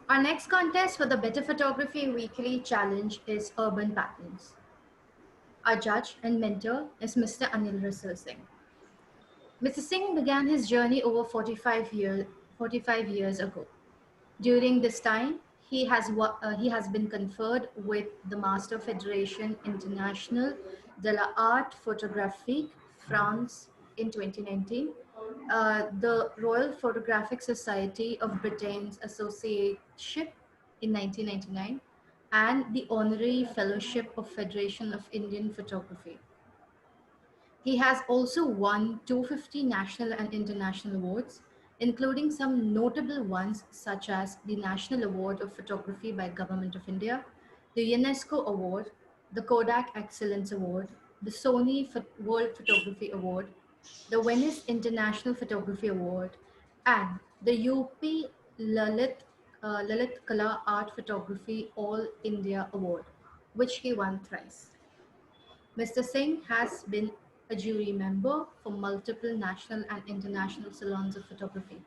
Our next contest for the Better Photography Weekly Challenge is Urban Patterns. Our judge and mentor is Mr. Anil Risal Singh. Mr. Singh began his journey over 45 years ago. During this time, he has been conferred with the Master Fédération Internationale de l'Art Photographique France in 2019, the Royal Photographic Society of Britain's Associateship in 1999, and the Honorary Fellowship of Federation of Indian Photography. He has also won 250 national and international awards, including some notable ones such as the National Award of Photography by Government of India, the UNESCO Award, the Kodak Excellence Award, the World Photography Award, the Venice International Photography Award, and the UP Lalit Kala Art Photography All India Award, which he won thrice. Mr. Singh has been a jury member for multiple national and international salons of photography.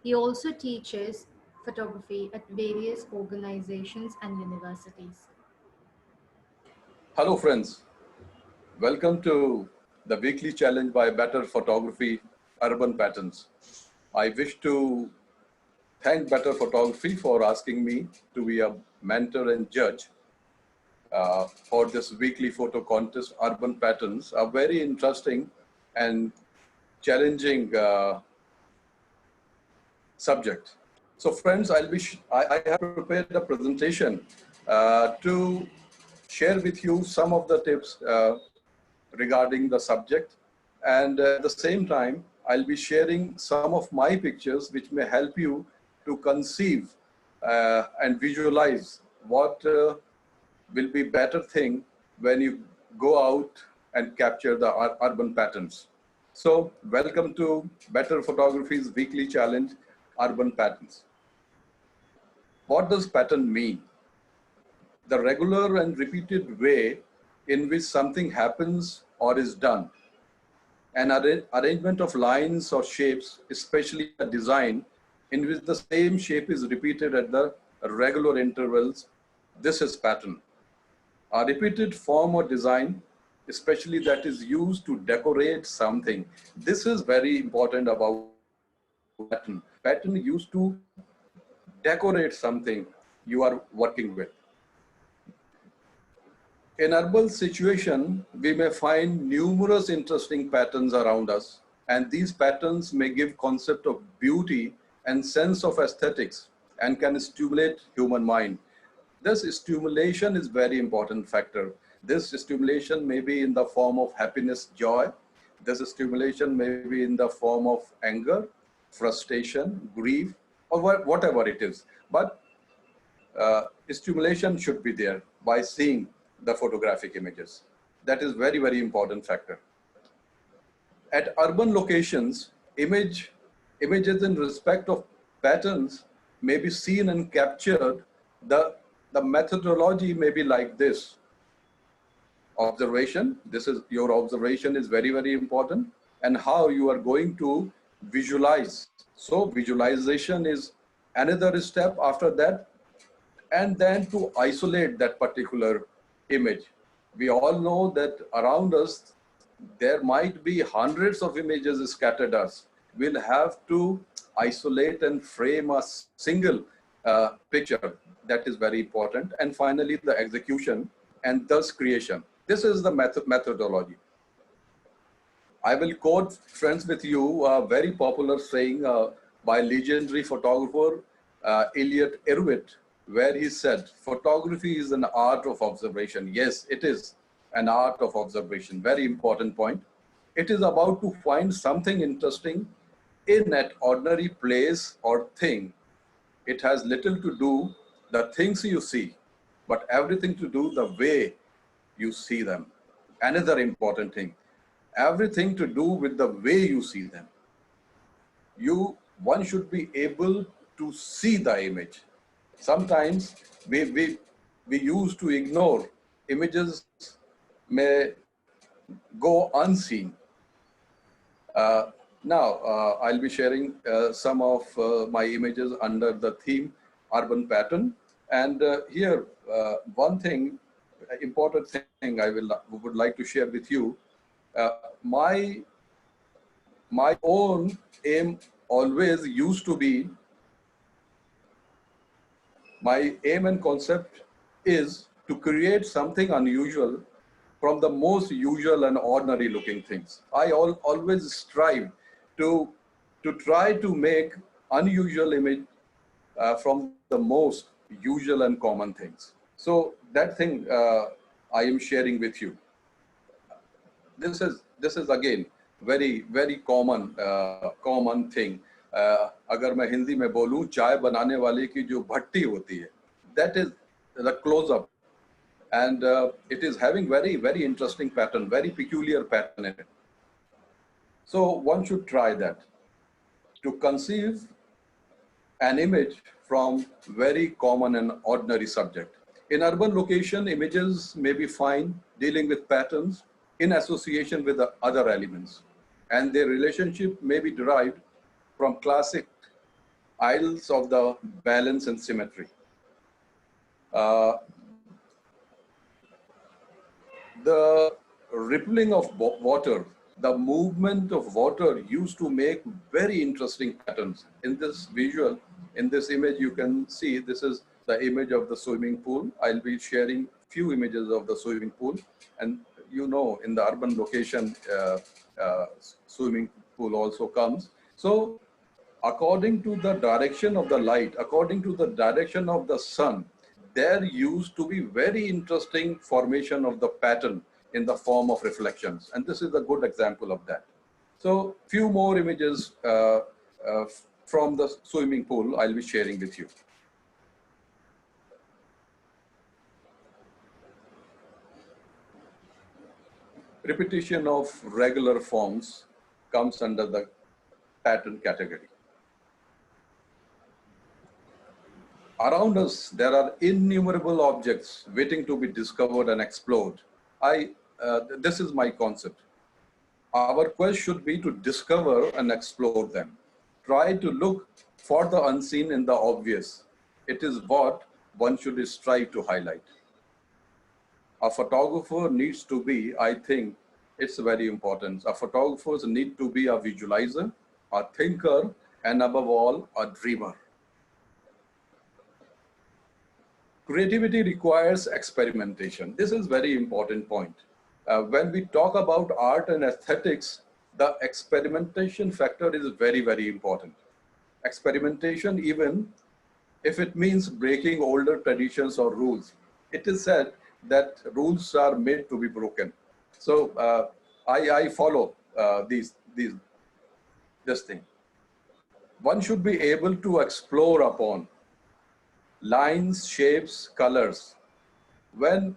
He also teaches photography at various organizations and universities. Hello friends, welcome to the weekly challenge by Better Photography Urban Patterns. I wish to thank Better Photography for asking me to be a mentor and judge for this weekly photo contest, Urban Patterns, a very interesting and challenging subject. So friends, I have prepared a presentation to share with you some of the tips regarding the subject, and at the same time I'll be sharing some of my pictures which may help you to conceive and visualize what will be better thing when you go out and capture the urban patterns. So welcome to Better Photography's weekly challenge, Urban Patterns. What does pattern mean? The regular and repeated way in which something happens or is done. An arrangement of lines or shapes, especially a design in which the same shape is repeated at the regular intervals. This is pattern. A repeated form or design, especially that is used to decorate something. This is very important about pattern. Pattern used to decorate something you are working with. In urban situation, we may find numerous interesting patterns around us, and these patterns may give concept of beauty and sense of aesthetics and can stimulate human mind. This stimulation is very important factor. This stimulation may be in the form of happiness, joy. This stimulation may be in the form of anger, frustration, grief, or whatever it is. But stimulation should be there by seeing the photographic images. That is very, very important factor. At urban locations, images in respect of patterns may be seen and captured. The methodology may be like this. Observation, your observation is very, very important, and how you are going to visualize. So visualization is another step after that, and then to isolate that particular image. We all know that around us there might be hundreds of images scattered us. We'll have to isolate and frame a single picture. That is very important. And finally, the execution and thus creation. This is the methodology. I will quote, friends, with you a very popular saying by legendary photographer Elliot Erwitt, where he said, photography is an art of observation. Yes, it is an art of observation. Very important point. It is about to find something interesting in an ordinary place or thing. It has little to do the things you see, but everything to do the way you see them. Another important thing, everything to do with the way you see them. One should be able to see the image. Sometimes we used to ignore. Images may go unseen. Now, I'll be sharing some of my images under the theme urban pattern. And here, one thing, important thing would like to share with you. Uh, my my own aim always used to be, my aim and concept is to create something unusual from the most usual and ordinary looking things. I always strive to, to try to make unusual image from the most usual and common things. So that thing I am sharing with you. This is again very common thing. अगर मैं हिंदी में बोलूं, चाय बनाने वाले की जो भट्टी होती है, that is the close up, and it is having very interesting pattern, very peculiar pattern in it. So one should try that to conceive an image from very common and ordinary subject. In urban location, images may be fine dealing with patterns in association with the other elements, and their relationship may be derived from classic ideals of the balance and symmetry. Uh, the rippling of water, the movement of water used to make very interesting patterns. In this visual, in this image, you can see this is the image of the swimming pool. I'll be sharing few images of the swimming pool. And you know, in the urban location, swimming pool also comes. So according to the direction of the light, according to the direction of the sun, there used to be very interesting formation of the pattern in the form of reflections. And this is a good example of that. So few more images from the swimming pool I'll be sharing with you. Repetition of regular forms comes under the pattern category. Around us, there are innumerable objects waiting to be discovered and explored. This is my concept. Our quest should be to discover and explore them. Try to look for the unseen in the obvious. It is what one should strive to highlight. A photographer needs to be, I think, it's very important. A photographer need to be a visualizer, a thinker, and above all, a dreamer. Creativity requires experimentation. This is very important point. When we talk about art and aesthetics, the experimentation factor is very important. Experimentation, even if it means breaking older traditions or rules, it is said that rules are made to be broken. So I follow this thing. One should be able to explore upon lines, shapes, colors. When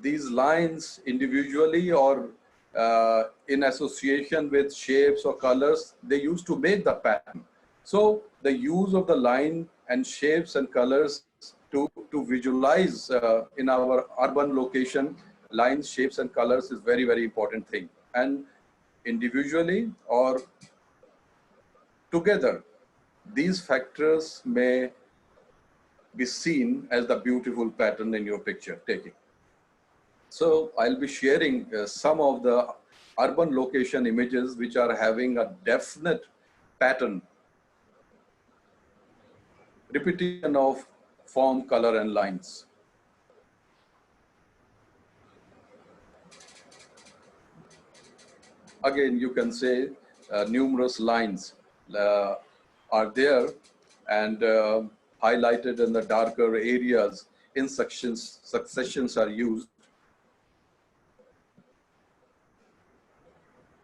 these lines individually or in association with shapes or colors, they used to make the pattern. So the use of the line and shapes and colors to visualize in our urban location, lines, shapes, and colors is very important thing. And individually or together, these factors may be seen as the beautiful pattern in your picture taking. So I'll be sharing some of the urban location images which are having a definite pattern, repetition of form, color, and lines. Again, you can say numerous lines are there and highlighted in the darker areas. In successions are used.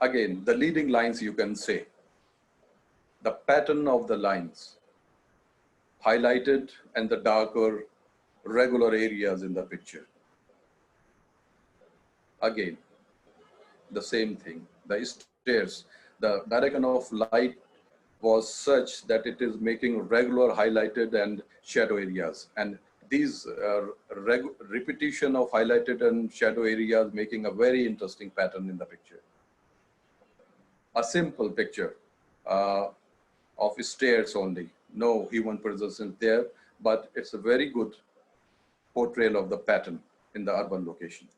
Again, the leading lines, you can say, the pattern of the lines highlighted and the darker regular areas in the picture. Again, the same thing, the stairs, the direction of light was such that it is making regular highlighted and shadow areas. And these repetition of highlighted and shadow areas making a very interesting pattern in the picture. a simple picture of stairs only. No human presence is there, but it's a very good portrayal of the pattern in the urban location.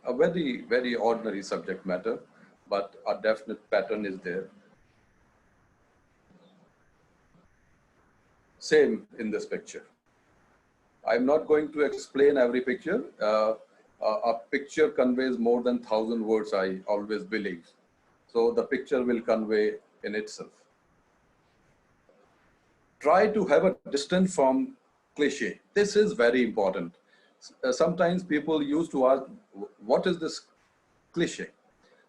A very, very ordinary subject matter, but a definite pattern is there. Same in this picture. I'm not going to explain every picture. A picture conveys more than 1,000 words, I always believe. So the picture will convey in itself. Try to have a distance from cliche. This is very important. Sometimes people used to ask, what is this cliche?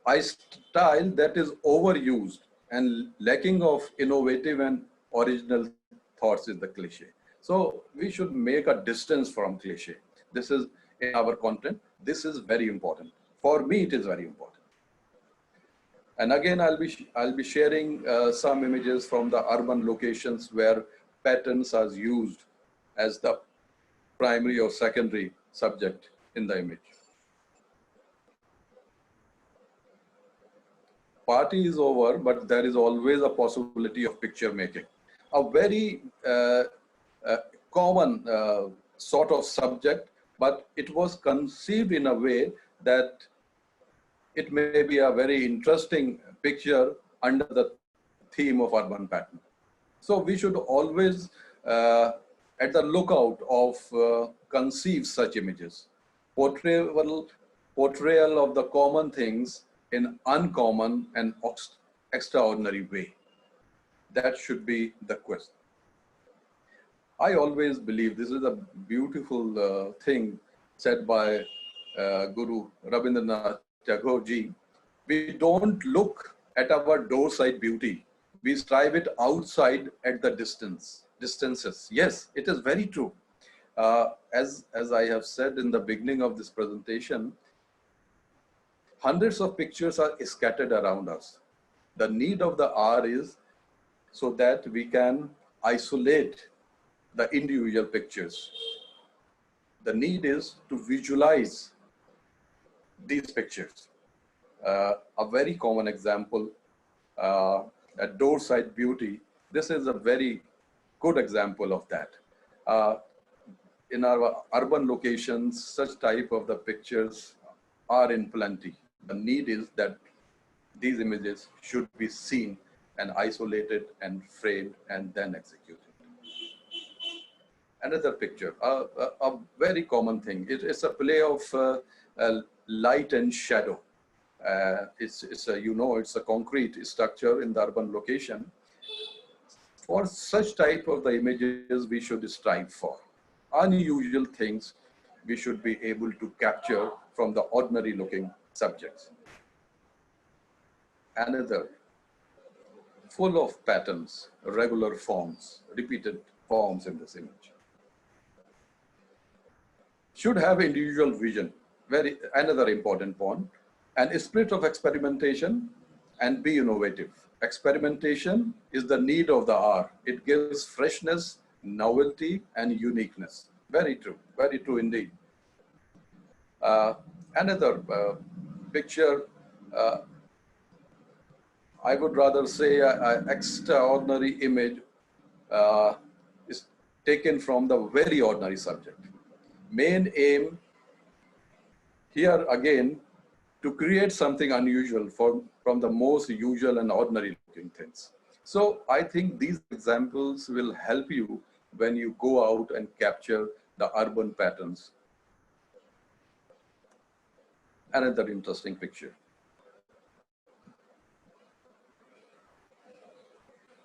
A style that is overused and lacking of innovative and original thoughts is the cliche. So we should make a distance from cliche. This is in our content. This is very important. For me, it is very important. And again, I'll be sharing some images from the urban locations where patterns are used as the primary or secondary subject in the image. Party is over, but there is always a possibility of picture making. A very common sort of subject, but it was conceived in a way that it may be a very interesting picture under the theme of urban pattern. So we should always at the lookout of conceive such images. Portrayal of the common things in uncommon and extraordinary way. That should be the quest. I always believe this is a beautiful thing said by Guru Rabindranath Tagore ji. We don't look at our doorside beauty. We strive it outside at the distances. Yes, it is very true. As I have said in the beginning of this presentation, hundreds of pictures are scattered around us. The need of the hour is so that we can isolate the individual pictures. The need is to visualize these pictures. A very common example, at Doorside Beauty, this is a very good example of that. In our urban locations, such type of the pictures are in plenty. The need is that these images should be seen and isolated and framed and then executed. Another picture, a very common thing. It's a play of light and shadow. It's a concrete structure in the urban location. For such type of the images, we should strive for. Unusual things we should be able to capture from the ordinary looking subjects. Another, full of patterns, regular forms, repeated forms in this image. Should have individual vision, another important point, and a spirit of experimentation and be innovative. Experimentation is the need of the hour. It gives freshness, novelty, and uniqueness. Very true indeed. Another picture, I would rather say an extraordinary image is taken from the very ordinary subject. Main aim here again to create something unusual from the most usual and ordinary looking things. So I think these examples will help you when you go out and capture the urban patterns. Another interesting picture.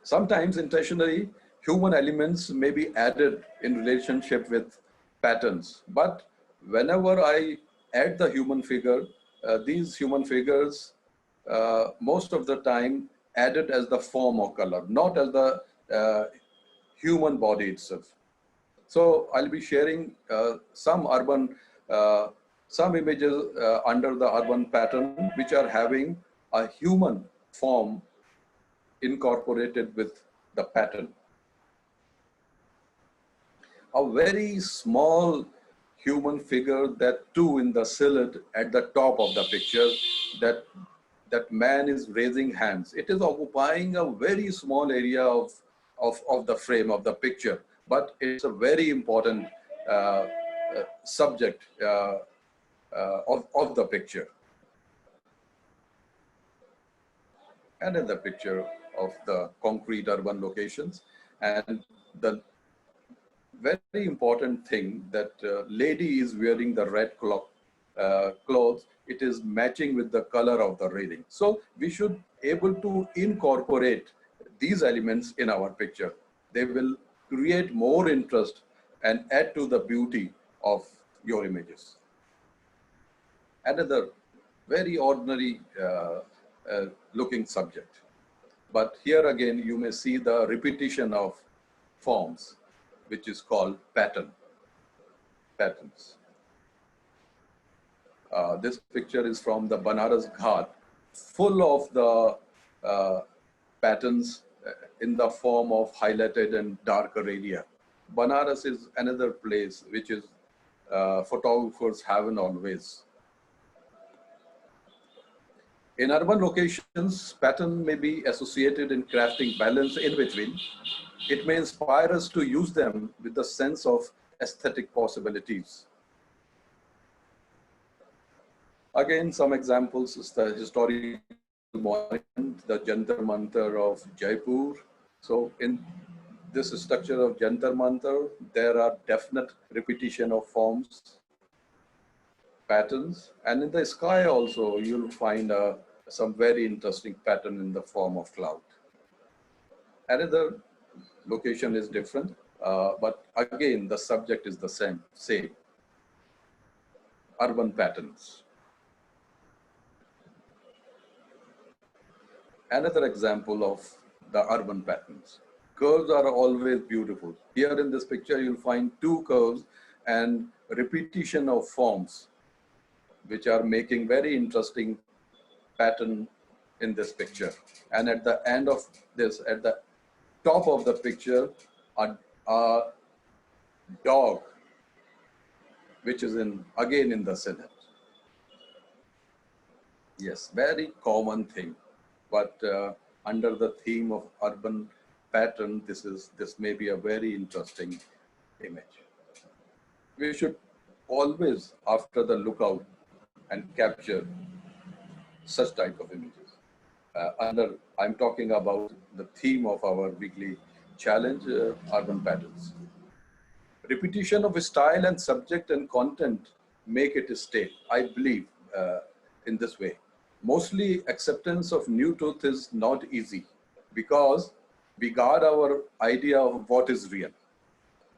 Sometimes intentionally, human elements may be added in relationship with patterns, but whenever I add the human figure, these human figures most of the time added as the form or color, not as the human body itself. So I'll be sharing some images under the urban pattern which are having a human form incorporated with the pattern. A very small human figure, that too in the silhouette at the top of the picture, that that man is raising hands. It is occupying a very small area of the frame of the picture, but it's a very important subject of the picture. Another picture of the concrete urban locations, and the very important thing that lady is wearing the red clothes. It is matching with the color of the railing. So we should able to incorporate these elements in our picture. They will create more interest and add to the beauty of your images. Another very ordinary looking subject. But here again, you may see the repetition of forms, which is called patterns. This picture is from the Banaras Ghat, full of the patterns in the form of highlighted and darker area. Banaras is another place which is photographers haven't always. In urban locations, pattern may be associated in crafting balance in between. It may inspire us to use them with the sense of aesthetic possibilities. Again, some examples is the historical monument, the Jantar Mantar of Jaipur. So in this structure of Jantar Mantar, there are definite repetition of forms, patterns, and in the sky also, you'll find some very interesting pattern in the form of cloud. Another location is different, but again, the subject is the same, urban patterns. Another example of the urban patterns. Curves are always beautiful. Here in this picture, you'll find two curves and repetition of forms, which are making very interesting pattern in this picture. And at the end of this, at the top of the picture, a dog, which is again in the center. Yes, very common thing, but under the theme of urban pattern, this may be a very interesting image. We should always, after the lookout, and capture such type of images. I'm talking about the theme of our weekly challenge, urban patterns. Repetition of style and subject and content make it stay. I believe in this way. Mostly acceptance of new truth is not easy because we guard our idea of what is real.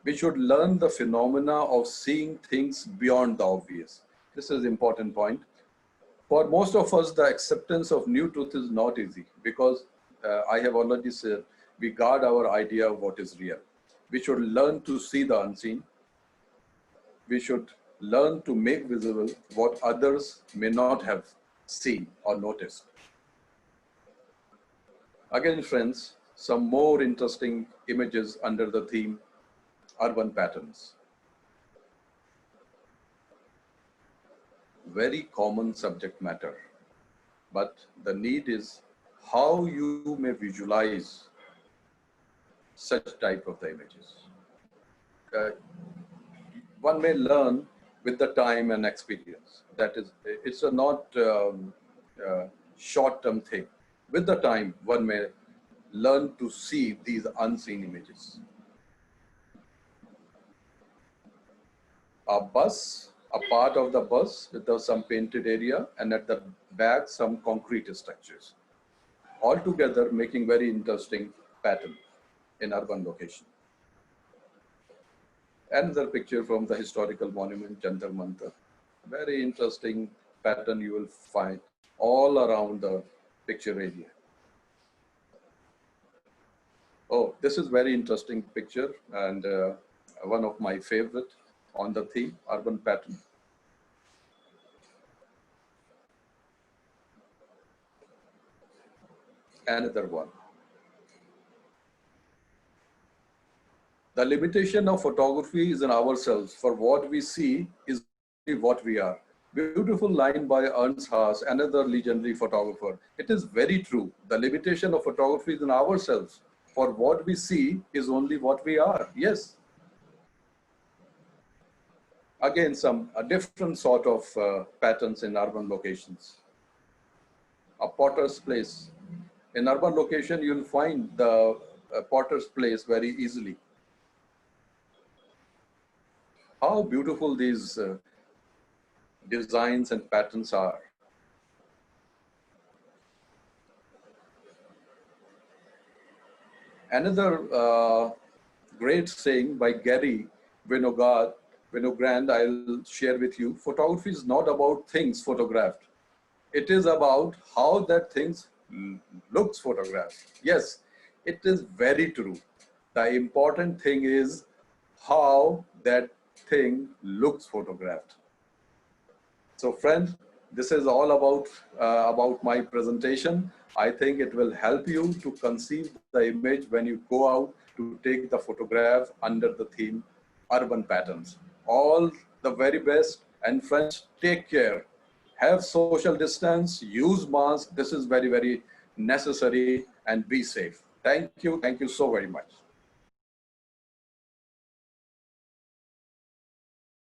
We should learn the phenomena of seeing things beyond the obvious. This is an important point. For most of us, the acceptance of new truth is not easy because I have already said, we guard our idea of what is real. We should learn to see the unseen. We should learn to make visible what others may not have seen or noticed. Again, friends, some more interesting images under the theme urban patterns. Very common subject matter, but the need is how you may visualize such type of the images. One may learn with the time and experience. That is, it's a not short-term thing. With the time, one may learn to see these unseen images. A bus, a part of the bus with some painted area, and at the back, some concrete structures. All together making very interesting pattern in urban location. Another picture from the historical monument, Jantar Mantar. Very interesting pattern you will find all around the picture area. Oh, this is very interesting picture and one of my favorite on the theme, urban pattern. Another one. The limitation of photography is in ourselves, for what we see is only what we are. Beautiful line by Ernst Haas, another legendary photographer. It is very true. The limitation of photography is in ourselves, for what we see is only what we are. Yes. Again, some a different sort of patterns in urban locations. A potter's place. In urban location, you'll find the potter's place very easily. How beautiful these designs and patterns are. Another great saying by Gary Winogrand, I'll share with you. Photography is not about things photographed. It is about how that things looks photographed. Yes, it is very true. The important thing is how that thing looks photographed. So friends, this is all about my presentation. I think it will help you to conceive the image when you go out to take the photograph under the theme urban patterns. All the very best, and friends, take care. Have social distance, use mask. This is very, very necessary, and be safe. Thank you so very much.